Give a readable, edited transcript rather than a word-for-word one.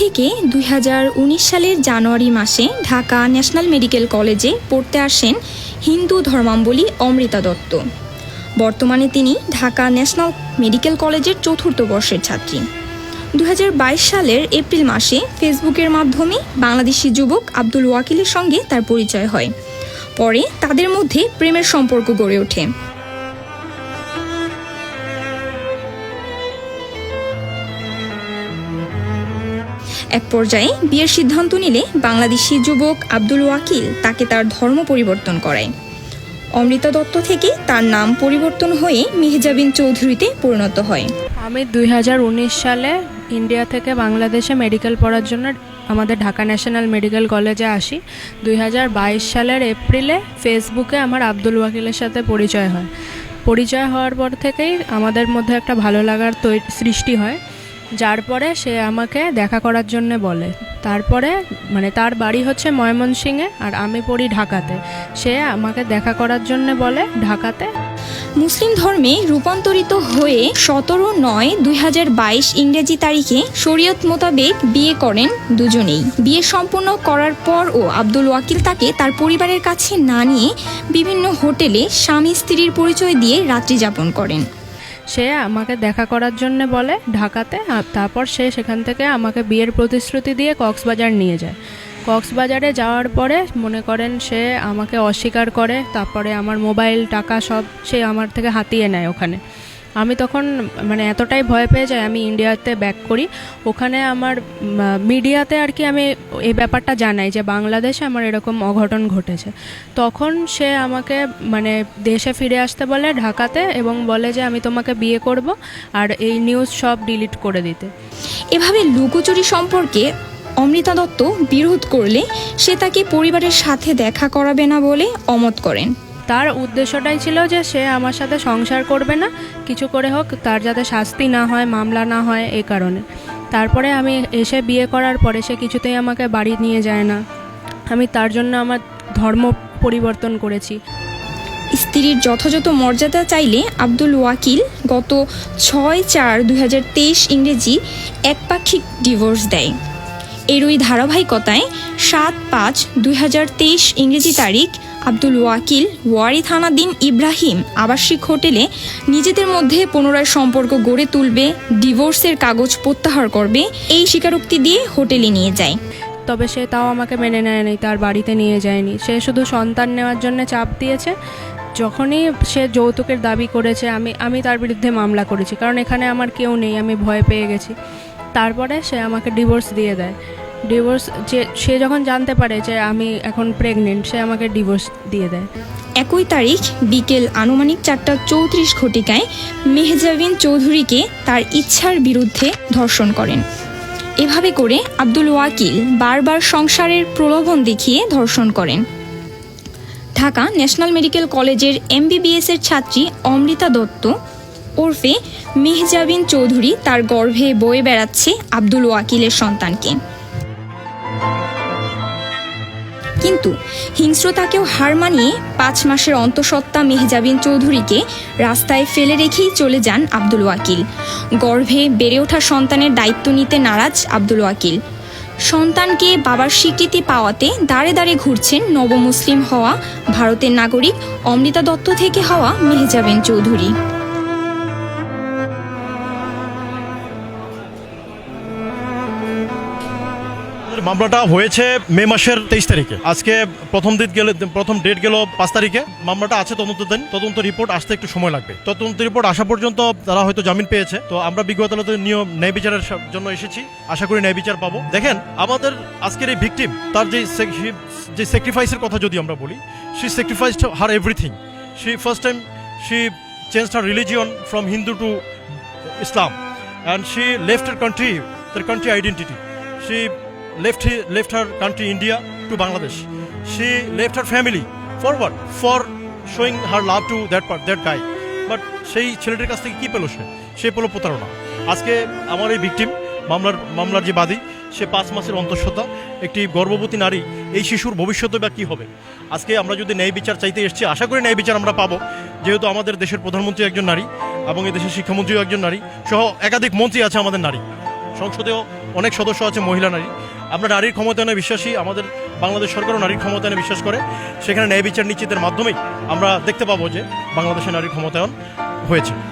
থেকে 2019 সালের জানুয়ারি মাসে ঢাকা ন্যাশনাল মেডিকেল কলেজে পড়তে আসেন হিন্দু ধর্মাবলম্বী অমৃতা দত্ত। বর্তমানে তিনি ঢাকা ন্যাশনাল মেডিকেল কলেজের 4র্থ বর্ষের ছাত্রী। 2022 সালের এপ্রিল মাসে ফেসবুকের মাধ্যমে বাংলাদেশি যুবক আব্দুল ওয়াকিলের সঙ্গে তার পরিচয় হয়। পরে তাদের মধ্যে প্রেমের সম্পর্ক গড়ে ওঠে। এক পর্যায়ে বিয়ের সিদ্ধান্ত নিলে বাংলাদেশি যুবক আব্দুল ওয়াকিল তাকে তার ধর্ম পরিবর্তন করায়। অমৃতা দত্ত থেকে তার নাম পরিবর্তন হয়ে মেহজাবিন চৌধুরীতে পরিণত হয়। আমি 2019 সালে ইন্ডিয়া থেকে বাংলাদেশে মেডিকেল পড়ার জন্য আমাদের ঢাকা ন্যাশনাল মেডিকেল কলেজে আসি। 2022 সালের এপ্রিলে ফেসবুকে আমার আব্দুল ওয়াকিলের সাথে পরিচয় হয়। পরিচয় হওয়ার পর থেকেই আমাদের মধ্যে একটা ভালো লাগার সৃষ্টি হয়, যার পরে সে আমাকে দেখা করার জন্য বলে। তারপরে তার বাড়ি হচ্ছে ময়মনসিংহে আর আমি পড়ি ঢাকাতে। সে আমাকে দেখা করার জন্য বলে ঢাকাতে। মুসলিম ধর্মে রূপান্তরিত হয়ে 17/9/2022 ইংরেজি তারিখে শরীয়ত মোতাবেক বিয়ে করেন দুজনেই। বিয়ে সম্পন্ন করার পরও আব্দুল ওয়াকিল তাকে তার পরিবারের কাছে না নিয়ে বিভিন্ন হোটেলে স্বামী স্ত্রীর পরিচয় দিয়ে রাত্রি যাপন করেন। সে আমাকে দেখা করার জন্য বলে ঢাকাতে। তারপর সে সেখান থেকে আমাকে বিয়ের প্রতিশ্রুতি দিয়ে কক্সবাজার নিয়ে যায়। কক্সবাজারে যাওয়ার পরে মনে করেন সে আমাকে অস্বীকার করে। তারপরে আমার মোবাইল টাকা সব সে আমার থেকে হাতিয়ে নেয় ওখানে। আমি তখন এতটাই ভয় পেয়ে যাই, আমি ইন্ডিয়াতে ব্যাক করি। ওখানে আমার মিডিয়াতে আর কি আমি এই ব্যাপারটা জানাই যে বাংলাদেশে আমার এরকম অঘটন ঘটেছে। তখন সে আমাকে দেশে ফিরে আসতে বলে ঢাকাতে, এবং বলে যে আমি তোমাকে বিয়ে করব আর এই নিউজ সব ডিলিট করে দিতে। এভাবে লুকোচুরি সম্পর্কে অমৃতা দত্ত বিরোধ করলে সে তাকে পরিবারের সাথে দেখা করাবে না বলে অমত করেন। তার উদ্দেশ্যটাই ছিল যে সে আমার সাথে সংসার করবে না, কিছু করে হোক তার যাতে শাস্তি না হয়, মামলা না হয়, এই কারণে। তারপরে আমি এসে বিয়ে করার পরে সে কিছুতেই আমাকে বাড়ি নিয়ে যায় না। আমি তার জন্য আমার ধর্ম পরিবর্তন করেছি। স্ত্রীর যথাযথ মর্যাদা চাইলে আব্দুল ওয়াকিল গত 6/4/2023 ইংরেজি একপাক্ষিক ডিভোর্স দেয়। এরই ধারাবাহিকতায় 7/5/2023 ইংরেজি তারিখ আব্দুল ওয়াকিল ওয়ারি থানাধীন ইব্রাহিম আবাসিক হোটেলে নিজেদের মধ্যে পুনরায় সম্পর্ক গড়ে তুলবে, ডিভোর্সের কাগজ প্রত্যাহার করবে, এই স্বীকারোক্তি দিয়ে হোটেলে নিয়ে যায়। তবে সে তাও আমাকে মেনে নেয়নি, তার বাড়িতে নিয়ে যায়নি। সে শুধু সন্তান নেওয়ার জন্য চাপ দিয়েছে। যখনই সে যৌতুকের দাবি করেছে আমি তার বিরুদ্ধে মামলা করেছি, কারণ এখানে আমার কেউ নেই, আমি ভয় পেয়ে গেছি। তারপরে সে আমাকে ডিভোর্স দিয়ে দেয়। সে যখন জানতে পারে যে আমি এখন প্রেগনেন্ট, সে আমাকে ডিভোর্স দিয়ে দেয়। একই তারিখ বিকেল আনুমানিক 4:34 ঘটিকায় মেহজাবিন চৌধুরীকে তার ইচ্ছার বিরুদ্ধে ধর্ষণ করেন। এভাবে করে আব্দুল ওয়াকিল বারবার সংসারের প্রলোভন দেখিয়ে ধর্ষণ করেন। ঢাকা ন্যাশনাল মেডিকেল কলেজের MBBS এর ছাত্রী অমৃতা দত্ত ওরফে মেহজাবিন চৌধুরী তার গর্ভে বয়ে বেড়াচ্ছে আব্দুল ওয়াকিলের সন্তানকে। কিন্তু হিংস্রতাকেও হার মানিয়ে 5 মাসের অন্তঃসত্ত্বা মেহজাবিন চৌধুরীকে রাস্তায় ফেলে রেখেই চলে যান আব্দুল ওয়াকিল। গর্ভে বেড়ে ওঠা সন্তানের দায়িত্ব নিতে নারাজ আব্দুল ওয়াকিল। সন্তানকে বাবার স্বীকৃতি পাওয়াতে দাঁড়ে দাঁড়ে ঘুরছেন নবমুসলিম হওয়া ভারতের নাগরিক অমৃতা দত্ত থেকে হওয়া মেহজাবিন চৌধুরী। মামলাটা হয়েছে মে মাসের 23 তারিখে। আজকে প্রথম ডেট গেল 5 তারিখে। মামলাটা আছে তদন্তাধীন। তদন্ত রিপোর্ট আসতে একটু সময় লাগবে। তদন্ত রিপোর্ট আসা পর্যন্ত তারা হয়তো জামিন পেয়েছে। তো আমরা বিজ্ঞ আদালতের নিয়ম ন্যায় বিচারের জন্য এসেছি, আশা করি ন্যায় বিচার পাবো। দেখেন, আমাদের আজকের এই ভিকটিম, তার যে স্যাক্রিফাইসের কথা যদি আমরা বলি, she sacrificed her everything. She first time she changed her religion from Hindu two Islam, and she left her country, her country identity. She left her country India to Bangladesh. She left her family for what? For showing her love to that guy. But সেই ছেলেটির কাছ থেকে কি পেল? সে পেল প্রতারণা। আজকে আমার এই ভিকটিম, মামলার যে বাদী, সে 5 মাসের অন্তঃসত্ত্বা একটি গর্ভবতী নারী। এই শিশুর ভবিষ্যতে বা কী হবে? আজকে আমরা যদি ন্যায় বিচার চাইতে এসেছি, আশা করি ন্যায় বিচার আমরা পাবো, যেহেতু আমাদের দেশের প্রধানমন্ত্রী একজন নারী এবং এই দেশের শিক্ষামন্ত্রীও একজন নারী, সহ একাধিক মন্ত্রী আছে আমাদের নারী। সংসদেও অনেক সদস্য আছে মহিলা নারী। আমরা নারীর ক্ষমতায়নে বিশ্বাসী, আমাদের বাংলাদেশ সরকারও নারীর ক্ষমতায়নে বিশ্বাস করে। সেখানে ন্যায় বিচার নিশ্চিতের মাধ্যমেই আমরা দেখতে পাবো যে বাংলাদেশে নারীর ক্ষমতায়ন হয়েছে।